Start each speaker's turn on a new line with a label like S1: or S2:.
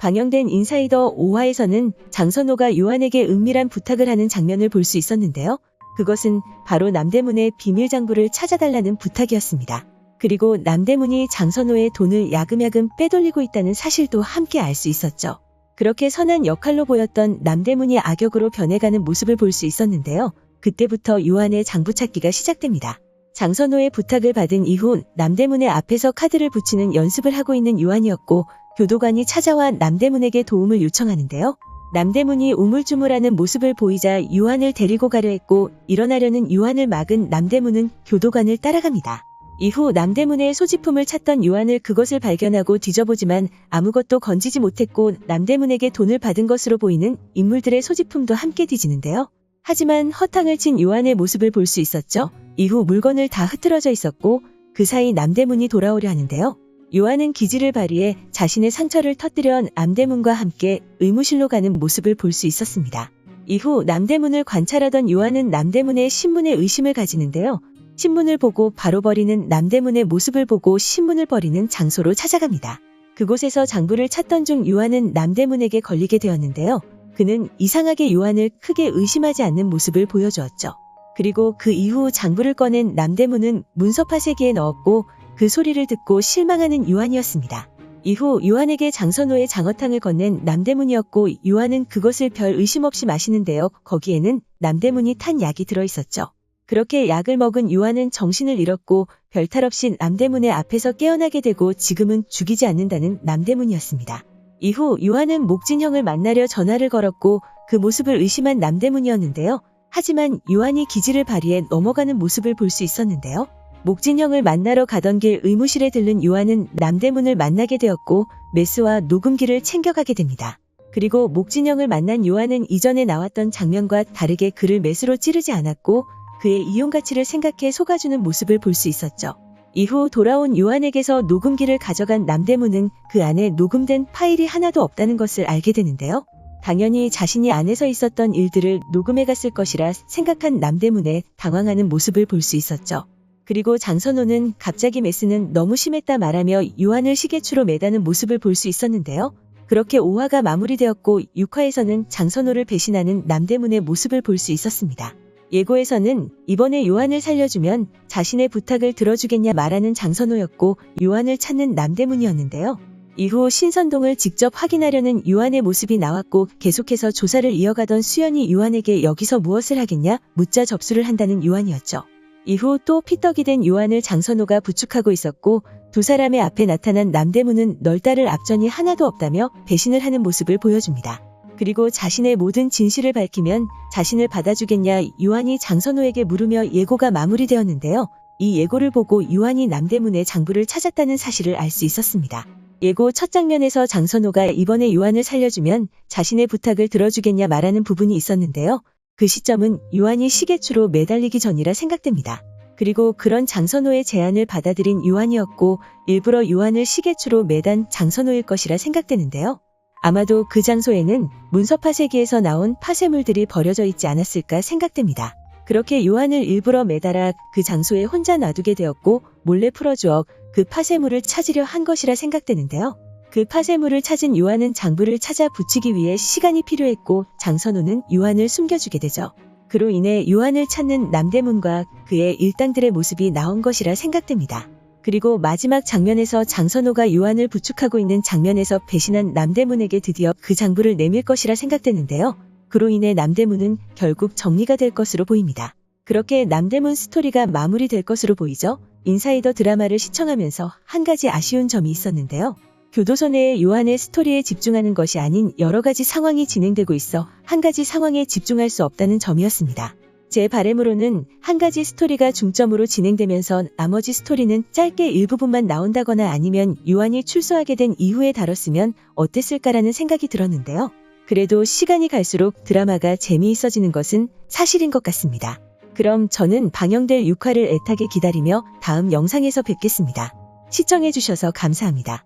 S1: 방영된 인사이더 5화에서는 장선호가 요한에게 은밀한 부탁을 하는 장면을 볼 수 있었는데요. 그것은 바로 남대문의 비밀 장부를 찾아달라는 부탁이었습니다. 그리고 남대문이 장선호의 돈을 야금야금 빼돌리고 있다는 사실도 함께 알 수 있었죠. 그렇게 선한 역할로 보였던 남대문이 악역으로 변해가는 모습을 볼 수 있었는데요. 그때부터 요한의 장부 찾기가 시작됩니다. 장선호의 부탁을 받은 이후 남대문의 앞에서 카드를 붙이는 연습을 하고 있는 요한이었고 교도관이 찾아와 남대문에게 도움을 요청하는데요. 남대문이 우물쭈물하는 모습을 보이자 요한을 데리고 가려 했고 일어나려는 요한을 막은 남대문은 교도관을 따라갑니다. 이후 남대문의 소지품을 찾던 요한을 그것을 발견하고 뒤져보지만 아무것도 건지지 못했고 남대문에게 돈을 받은 것으로 보이는 인물들의 소지품도 함께 뒤지는데요. 하지만 허탕을 친 요한의 모습을 볼 수 있었죠. 이후 물건을 다 흐트러져 있었고 그 사이 남대문이 돌아오려 하는데요. 요한은 기지를 발휘해 자신의 상처를 터뜨려 남대문과 함께 의무실로 가는 모습을 볼 수 있었습니다. 이후 남대문을 관찰하던 요한은 남대문의 신문에 의심을 가지는데요. 신문을 보고 바로 버리는 남대문의 모습을 보고 신문을 버리는 장소로 찾아갑니다. 그곳에서 장부를 찾던 중 요한은 남대문에게 걸리게 되었는데요. 그는 이상하게 요한을 크게 의심하지 않는 모습을 보여주었죠. 그리고 그 이후 장부를 꺼낸 남대문은 문서 파쇄기에 넣었고 그 소리를 듣고 실망하는 요한이었습니다. 이후 요한에게 장선호의 장어탕을 건넨 남대문이었고 요한은 그것을 별 의심 없이 마시는데요. 거기에는 남대문이 탄 약이 들어있었죠. 그렇게 약을 먹은 요한은 정신을 잃었고 별탈 없이 남대문의 앞에서 깨어나게 되고 지금은 죽이지 않는다는 남대문이었습니다. 이후 요한은 목진형을 만나려 전화를 걸었고 그 모습을 의심한 남대문이었는데요. 하지만 요한이 기지를 발휘해 넘어가는 모습을 볼 수 있었는데요. 목진형을 만나러 가던 길 의무실에 들른 요한은 남대문을 만나게 되었고 메스와 녹음기를 챙겨가게 됩니다. 그리고 목진형을 만난 요한은 이전에 나왔던 장면과 다르게 그를 메스로 찌르지 않았고 그의 이용 가치를 생각해 속아주는 모습을 볼 수 있었죠. 이후 돌아온 요한에게서 녹음기를 가져간 남대문은 그 안에 녹음된 파일이 하나도 없다는 것을 알게 되는데요. 당연히 자신이 안에서 있었던 일들을 녹음해갔을 것이라 생각한 남대문의 당황하는 모습을 볼 수 있었죠. 그리고 장선호는 갑자기 메스는 너무 심했다 말하며 요한을 시계추로 매다는 모습을 볼 수 있었는데요. 그렇게 5화가 마무리되었고 6화에서는 장선호를 배신하는 남대문의 모습을 볼 수 있었습니다. 예고에서는 이번에 요한을 살려주면 자신의 부탁을 들어주겠냐 말하는 장선호였고 요한을 찾는 남대문이었는데요. 이후 신선동을 직접 확인하려는 요한의 모습이 나왔고 계속해서 조사를 이어가던 수연이 요한에게 여기서 무엇을 하겠냐 묻자 접수를 한다는 요한이었죠. 이후 또 피떡이 된 요한을 장선호가 부축하고 있었고 두 사람의 앞에 나타난 남대문은 널 따를 앞전이 하나도 없다며 배신을 하는 모습을 보여줍니다. 그리고 자신의 모든 진실을 밝히면 자신을 받아주겠냐 요한이 장선호에게 물으며 예고가 마무리되었는데요. 이 예고를 보고 요한이 남대문의 장부를 찾았다는 사실을 알 수 있었습니다. 예고 첫 장면에서 장선호가 이번에 요한을 살려주면 자신의 부탁을 들어주겠냐 말하는 부분이 있었는데요. 그 시점은 요한이 시계추로 매달리기 전이라 생각됩니다. 그리고 그런 장선호의 제안을 받아들인 요한이었고 일부러 요한을 시계추로 매단 장선호일 것이라 생각되는데요. 아마도 그 장소에는 문서 파쇄기에서 나온 파쇄물들이 버려져 있지 않았을까 생각됩니다. 그렇게 요한을 일부러 매달아 그 장소에 혼자 놔두게 되었고 몰래 풀어주어 그 파쇄물을 찾으려 한 것이라 생각되는데요. 그 파쇄물을 찾은 요한은 장부를 찾아 붙이기 위해 시간이 필요했고 장선호는 요한을 숨겨주게 되죠. 그로 인해 요한을 찾는 남대문과 그의 일당들의 모습이 나온 것이라 생각됩니다. 그리고 마지막 장면에서 장선호가 요한을 부축하고 있는 장면에서 배신한 남대문에게 드디어 그 장부를 내밀 것이라 생각되는데요. 그로 인해 남대문은 결국 정리가 될 것으로 보입니다. 그렇게 남대문 스토리가 마무리될 것으로 보이죠. 인사이더 드라마를 시청하면서 한 가지 아쉬운 점이 있었는데요. 교도소 내의 요한의 스토리에 집중하는 것이 아닌 여러 가지 상황이 진행되고 있어 한 가지 상황에 집중할 수 없다는 점이었습니다. 제 바람으로는 한 가지 스토리가 중점으로 진행되면서 나머지 스토리는 짧게 일부분만 나온다거나 아니면 요한이 출소하게 된 이후에 다뤘으면 어땠을까라는 생각이 들었는데요. 그래도 시간이 갈수록 드라마가 재미있어지는 것은 사실인 것 같습니다. 그럼 저는 방영될 6화를 애타게 기다리며 다음 영상에서 뵙겠습니다. 시청해주셔서 감사합니다.